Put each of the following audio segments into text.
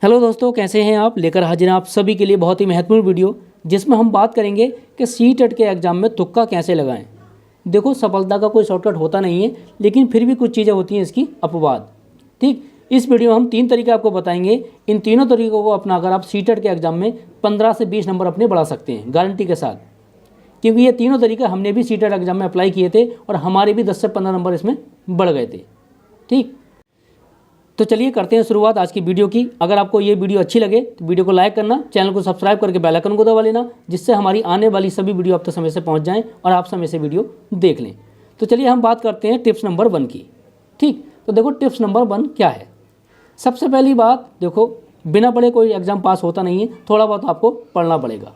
Hello दोस्तों, कैसे हैं आप। लेकर हाजिर हैं आप सभी के लिए बहुत ही महत्वपूर्ण वीडियो, जिसमें हम बात करेंगे कि सीटेट के एग्ज़ाम में तुक्का कैसे लगाएं। देखो, सफलता का कोई शॉर्टकट होता नहीं है, लेकिन फिर भी कुछ चीज़ें होती हैं इसकी अपवाद। ठीक, इस वीडियो में हम 3 तरीके आपको बताएंगे। इन तीनों तरीकों को अपनाकर आप सीटेट के एग्ज़ाम में 15 से 20 नंबर अपने बढ़ा सकते हैं, गारंटी के साथ। क्योंकि ये तीनों तरीके हमने भी सीटेट एग्ज़ाम में अप्लाई किए थे और हमारे भी 10 से 15 नंबर इसमें बढ़ गए थे। ठीक, तो चलिए करते हैं शुरुआत आज की वीडियो की। अगर आपको ये वीडियो अच्छी लगे तो वीडियो को लाइक करना, चैनल को सब्सक्राइब करके बेल आइकन को दबा लेना, जिससे हमारी आने वाली सभी वीडियो आप तक समय से पहुंच जाएं और आप समय से वीडियो देख लें। तो चलिए हम बात करते हैं टिप्स नंबर 1 की। ठीक, तो देखो टिप्स नंबर 1 क्या है। सबसे पहली बात, देखो बिना पढ़े कोई एग्ज़ाम पास होता नहीं है, थोड़ा बहुत आपको पढ़ना पड़ेगा।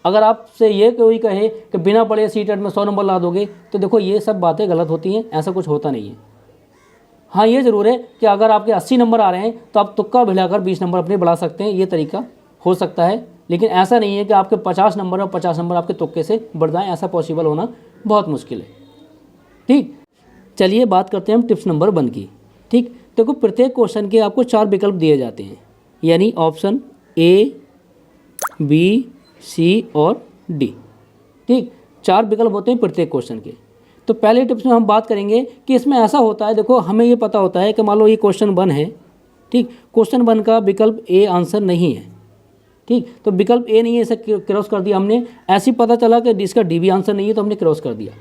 अगर आपसे ये कोई कहे कि बिना पढ़े सीटेट में 100 नंबर ला दोगे, तो देखो ये सब बातें गलत होती हैं, ऐसा कुछ होता नहीं है। हाँ, ये ज़रूर है कि अगर आपके 80 नंबर आ रहे हैं तो आप तुक्का भिलाकर 20 नंबर अपने बढ़ा सकते हैं, ये तरीका हो सकता है। लेकिन ऐसा नहीं है कि आपके 50 नंबर और 50 नंबर आपके तुक्के से बढ़ जाएँ, ऐसा पॉसिबल होना बहुत मुश्किल है। ठीक, चलिए बात करते हैं हम टिप्स नंबर 1 की। ठीक, देखो प्रत्येक क्वेश्चन के आपको 4 विकल्प दिए जाते हैं, यानी ऑप्शन A, B, C और D। ठीक, 4 विकल्प होते हैं प्रत्येक क्वेश्चन के। तो पहले टिप्स में हम बात करेंगे कि इसमें ऐसा होता है, देखो हमें ये पता होता है कि मान लो ये क्वेश्चन 1 है। ठीक, क्वेश्चन 1 का विकल्प A आंसर नहीं है। ठीक, तो विकल्प A नहीं है, इसे क्रॉस कर दिया हमने। ऐसे ही पता चला कि इसका D भी आंसर नहीं है, तो हमने क्रॉस कर दिया।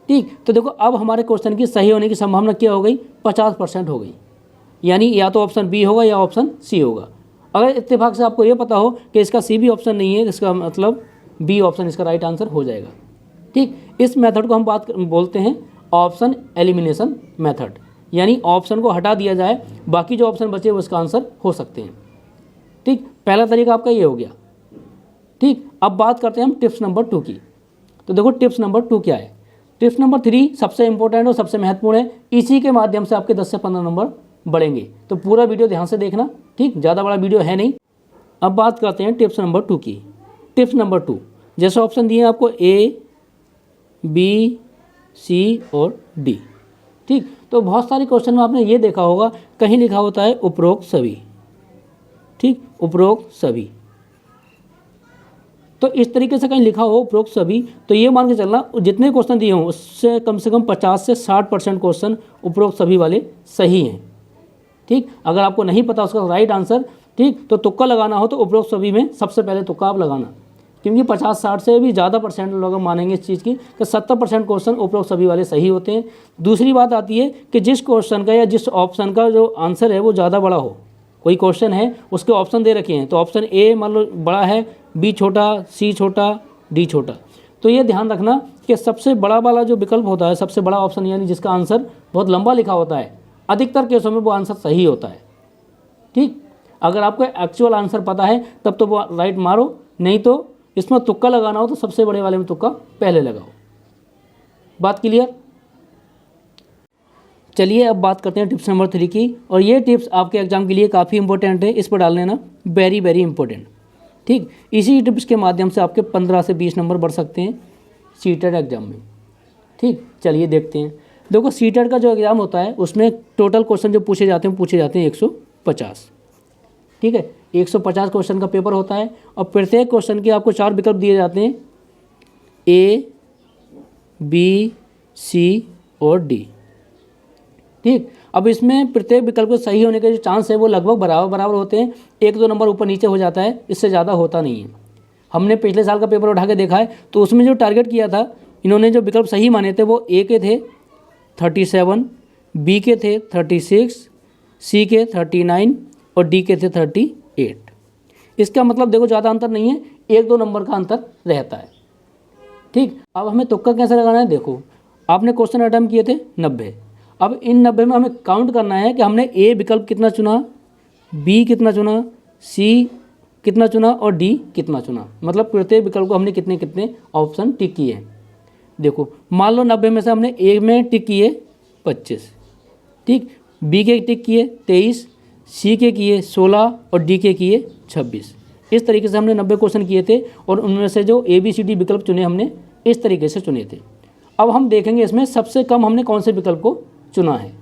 ठीक, तो देखो अब हमारे क्वेश्चन की सही होने की संभावना क्या हो गई, 50% हो गई। यानी या तो ऑप्शन B होगा या ऑप्शन C होगा। अगर इत्तेफाक से आपको ये पता हो कि इसका C भी ऑप्शन नहीं है, इसका मतलब B ऑप्शन इसका राइट आंसर हो जाएगा। ठीक, इस मेथड को हम बोलते हैं ऑप्शन एलिमिनेशन मेथड, यानी ऑप्शन को हटा दिया जाए, बाकी जो ऑप्शन बचे वो इसका आंसर हो सकते हैं। ठीक, पहला तरीका आपका ये हो गया। ठीक, अब बात करते हैं हम टिप्स नंबर 2 की। तो देखो टिप्स नंबर 2 क्या है। टिप्स नंबर 3 सबसे इंपॉर्टेंट और सबसे महत्वपूर्ण है, इसी के माध्यम से आपके 10 से 15 नंबर बढ़ेंगे। तो पूरा वीडियो ध्यान से देखना। ठीक, ज़्यादा बड़ा वीडियो है नहीं। अब बात करते हैं टिप्स नंबर 2 की। टिप्स नंबर 2, जैसे ऑप्शन दिए आपको A, B, C और D। ठीक, तो बहुत सारे क्वेश्चन में आपने ये देखा होगा, कहीं लिखा होता है उपरोक्त सभी। ठीक, उपरोक्त सभी। तो इस तरीके से कहीं लिखा हो उपरोक्त सभी, तो ये मान के चलना जितने क्वेश्चन दिए हों उससे कम से कम 50 से 60% क्वेश्चन उपरोक्त सभी वाले सही हैं। ठीक, अगर आपको नहीं पता उसका राइट आंसर, ठीक, तो तुक्का लगाना हो तो उपरोक्त सभी में सबसे पहले तुक्का आप लगाना, क्योंकि 50-60 से भी ज़्यादा परसेंट लोग मानेंगे इस चीज़ की कि 70% क्वेश्चन उपरोक्त सभी वाले सही होते हैं। दूसरी बात आती है कि जिस क्वेश्चन का या जिस ऑप्शन का जो आंसर है वो ज़्यादा बड़ा हो। कोई क्वेश्चन है, उसके ऑप्शन दे रखे हैं, तो ऑप्शन A मान लो बड़ा है, B छोटा, C छोटा, D छोटा। तो ये ध्यान रखना कि सबसे बड़ा वाला जो विकल्प होता है, सबसे बड़ा ऑप्शन, यानी जिसका आंसर बहुत लंबा लिखा होता है, अधिकतर केसों में वो आंसर सही होता है। ठीक, अगर आपको एक्चुअल आंसर पता है तब तो वो राइट मारो, नहीं तो इसमें तुक्का लगाना हो तो सबसे बड़े वाले में तुक्का पहले लगाओ। बात क्लियर। चलिए अब बात करते हैं टिप्स नंबर 3 की, और ये टिप्स आपके एग्जाम के लिए काफ़ी इंपॉर्टेंट है, इस पर डाल लेना, वेरी वेरी इंपॉर्टेंट। ठीक, इसी टिप्स के माध्यम से आपके 15 से 20 नंबर बढ़ सकते हैं सीटेट एग्जाम में। ठीक, चलिए देखते हैं। देखो सीटेट का जो एग्ज़ाम होता है उसमें टोटल क्वेश्चन जो पूछे जाते हैं 150। ठीक है, 150 क्वेश्चन का पेपर होता है, और प्रत्येक क्वेश्चन के आपको 4 विकल्प दिए जाते हैं, A, B, C और D। ठीक, अब इसमें प्रत्येक विकल्प के सही होने के जो चांस है वो लगभग बराबर होते हैं। 1-2 नंबर ऊपर नीचे हो जाता है, इससे ज़्यादा होता नहीं है। हमने पिछले साल का पेपर उठा के देखा है, तो उसमें जो टारगेट किया था, इन्होंने जो विकल्प सही माने थे वो A के थे 37, B के थे 36, C के 39 और D के थे 38। इसका मतलब देखो ज़्यादा अंतर नहीं है, 1-2 नंबर का अंतर रहता है। ठीक, अब हमें तुक्का कैसे लगाना है। देखो आपने क्वेश्चन अटेम्प्ट किए थे 90, अब इन 90 में हमें काउंट करना है कि हमने A विकल्प कितना चुना, B कितना चुना, C कितना चुना और D कितना चुना, मतलब प्रत्येक विकल्प को हमने कितने कितने ऑप्शन टिक किए हैं। देखो मान लो 90 में से हमने A में टिक किए 25, ठीक, B के टिक किए 23, C के किए 16 और D के किए 26। इस तरीके से हमने 90 क्वेश्चन किए थे, और उनमें से जो ABCD विकल्प चुने हमने इस तरीके से चुने थे। अब हम देखेंगे इसमें सबसे कम हमने कौन से विकल्प को चुना है।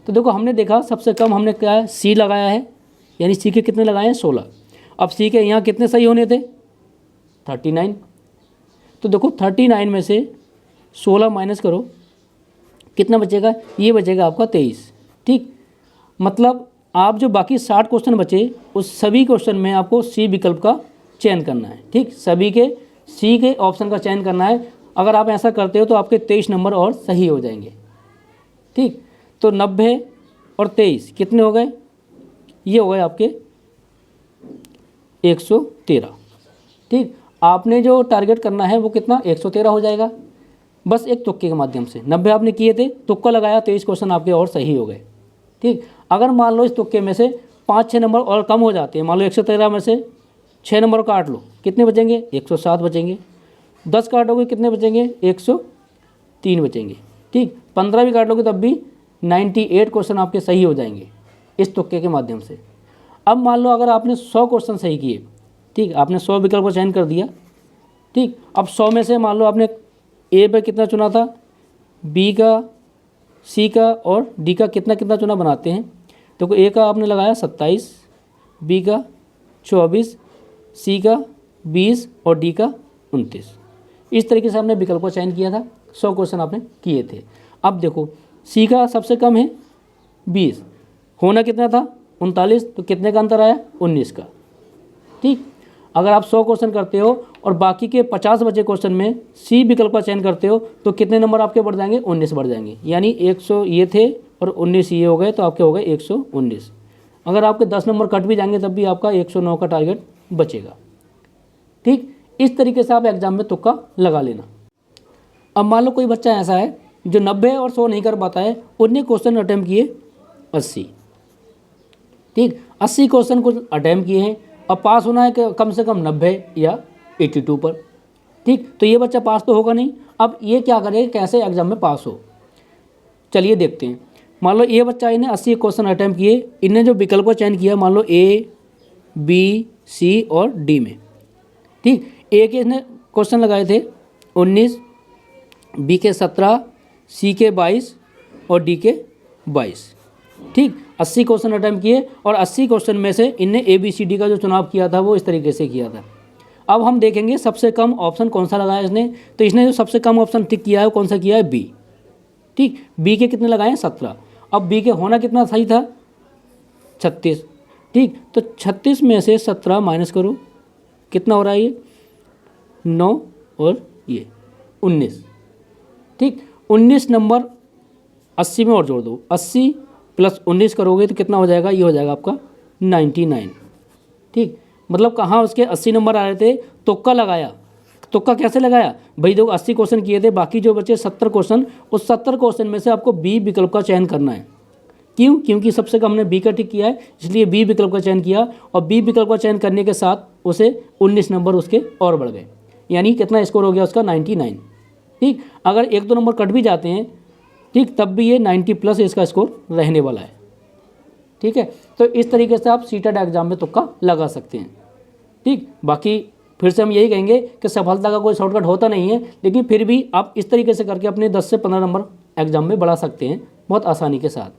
तो देखो हमने देखा सबसे कम हमने क्या है, C लगाया है, यानी सी के कितने लगाए हैं 16। अब सी के यहाँ कितने सही होने थे 39। तो देखो 39 में से 16 माइनस करो, कितना बचेगा, ये बचेगा आपका 23। ठीक, मतलब आप जो बाकी 60 क्वेश्चन बचे उस सभी क्वेश्चन में आपको सी विकल्प का चयन करना है। ठीक, सभी के सी के ऑप्शन का चयन करना है। अगर आप ऐसा करते हो तो आपके 23 नंबर और सही हो जाएंगे। ठीक, तो 90 और 23 कितने हो गए, ये हो गए आपके 113। ठीक, आपने जो टारगेट करना है वो कितना 113 हो जाएगा, बस एक तुक्के के माध्यम से। 90 आपने किए थे, तुक्का लगाया, 23 क्वेश्चन आपके और सही हो गए। ठीक, अगर मान लो इस तुक्के में से 5-6 नंबर और कम हो जाते हैं, मान लो 113 में से 6 नंबर काट लो, कितने बचेंगे 107 बचेंगे। 10 काटोगे कितने बचेंगे 103 बचेंगे। ठीक, 15 भी काट लोगे तब भी 98 क्वेश्चन आपके सही हो जाएंगे इस तुक्के के माध्यम से। अब मान लो अगर आपने 100 क्वेश्चन सही किए, ठीक, आपने 100 विकल्प का चयन कर दिया। ठीक, अब 100 में से मान लो आपने ए पे कितना चुना था, बी का, सी का और डी का कितना कितना चुना बनाते हैं। तो ए का आपने लगाया 27, बी का 24, सी का 20 और डी का 29। इस तरीके से आपने विकल्प का चयन किया था, 100 क्वेश्चन आपने किए थे। अब देखो सी का सबसे कम है 20, होना कितना था 39, तो कितने का अंतर आया 19 का। ठीक, अगर आप 100 क्वेश्चन करते हो और बाकी के 50 बचे क्वेश्चन में सी विकल्प का चयन करते हो तो कितने नंबर आपके बढ़ जाएंगे 19 बढ़ जाएंगे, यानी 100 ये थे और 19 ये हो गए, तो आपके हो गए 119। अगर आपके 10 नंबर कट भी जाएंगे तब भी आपका 109 का टारगेट बचेगा। ठीक, इस तरीके से आप एग्जाम में तुक्का लगा लेना। अब मान लो कोई बच्चा ऐसा है जो 90 और 100 नहीं कर पाता है, उन्हें क्वेश्चन अटैम्प्ट किए 80। ठीक, 80 क्वेश्चन को अटैम्प्ट किए हैं, अब पास होना है कि कम से कम 90 या 82 पर। ठीक, तो ये बच्चा पास तो होगा नहीं। अब ये क्या करे, कैसे एग्जाम में पास हो, चलिए देखते हैं। मान लो ये बच्चा, इन्हें 80 क्वेश्चन अटैम्प्ट किए, इन्हें जो विकल्प का चयन किया मान लो ए, बी, सी और डी में। ठीक, ए के इसने क्वेश्चन लगाए थे 19, बी के 17, सी के 22 और डी के 22। ठीक, 80 क्वेश्चन अटैम्प्ट किए और 80 क्वेश्चन में से इनने ए बी सी डी का जो चुनाव किया था वो इस तरीके से किया था। अब हम देखेंगे सबसे कम ऑप्शन कौन सा लगाया इसने, तो इसने जो सबसे कम ऑप्शन टिक किया है कौन सा किया है बी। ठीक, बी के कितने लगाए 17। अब बी के होना कितना सही था 36। ठीक, तो 36 में से 17 माइनस करो, कितना हो रहा है ये 9 और ये 19। ठीक, 19 नंबर 80 में और जोड़ दो, 80 प्लस 19 करोगे तो कितना हो जाएगा, ये हो जाएगा आपका 99। ठीक, मतलब कहाँ उसके 80 नंबर आ रहे थे, तुक्का लगाया। तुक्का कैसे लगाया भाई, देखो 80 क्वेश्चन किए थे, बाकी जो बचे 70 क्वेश्चन, उस 70 क्वेश्चन में से आपको बी विकल्प का चयन करना है। क्यों, क्योंकि सबसे कम हमने बी का टिक किया है, इसलिए बी विकल्प का चयन किया और बी विकल्प का चयन करने के साथ उसे 19 नंबर उसके और बढ़ गए, यानी कितना स्कोर हो गया उसका 99। ठीक, अगर 1-2 नंबर कट भी जाते हैं, ठीक, तब भी ये 90 प्लस इसका स्कोर रहने वाला है। ठीक है, तो इस तरीके से आप सीटेट एग्जाम में तुक्का लगा सकते हैं। ठीक, बाकी फिर से हम यही कहेंगे कि सफलता का कोई शॉर्टकट होता नहीं है, लेकिन फिर भी आप इस तरीके से करके अपने 10 से 15 नंबर एग्जाम में बढ़ा सकते हैं बहुत आसानी के साथ।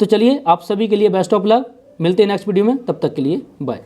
तो चलिए, आप सभी के लिए बेस्ट ऑफ लक, मिलते हैं नेक्स्ट वीडियो में, तब तक के लिए बाय।